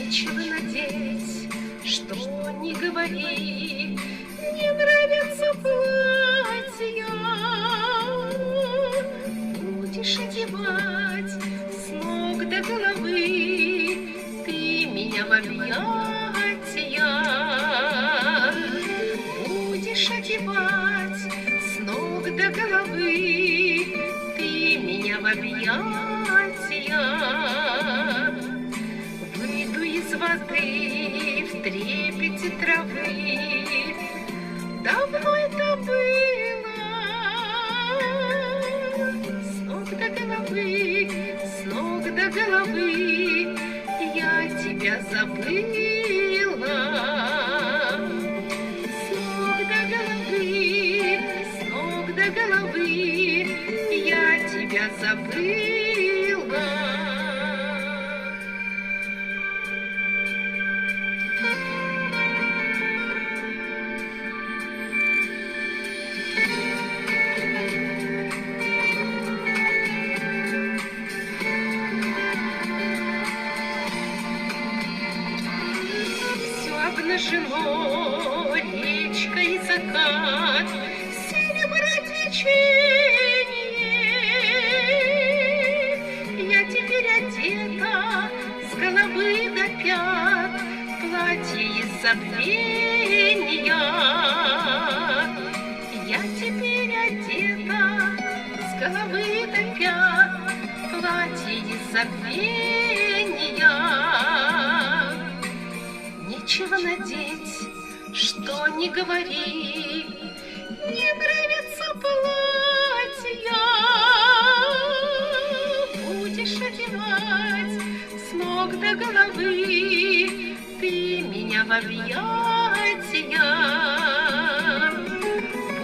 Нечего надеть, что не говори, не нравятся платья. Будешь одевать с ног до головы ты меня в объятия. Будешь одевать с ног до головы ты меня в объятия. Выйду из воды в трепете травы. Давно это было. С ног до головы, с ног до головы я тебя забыла. С ног до головы, с ног до головы я тебя забыла. Обнажено речка и закат, серебро течение. Я теперь одета с головы до пят, платье из забвения. Я теперь одета с головы до пят, платье из забвения. Нечего надеть, что не говори, не нравятся платья. Будешь одевать с ног до головы ты меня в объятия.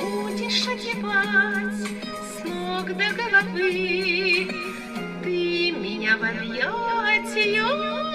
Будешь одевать с ног до головы ты меня в объятия.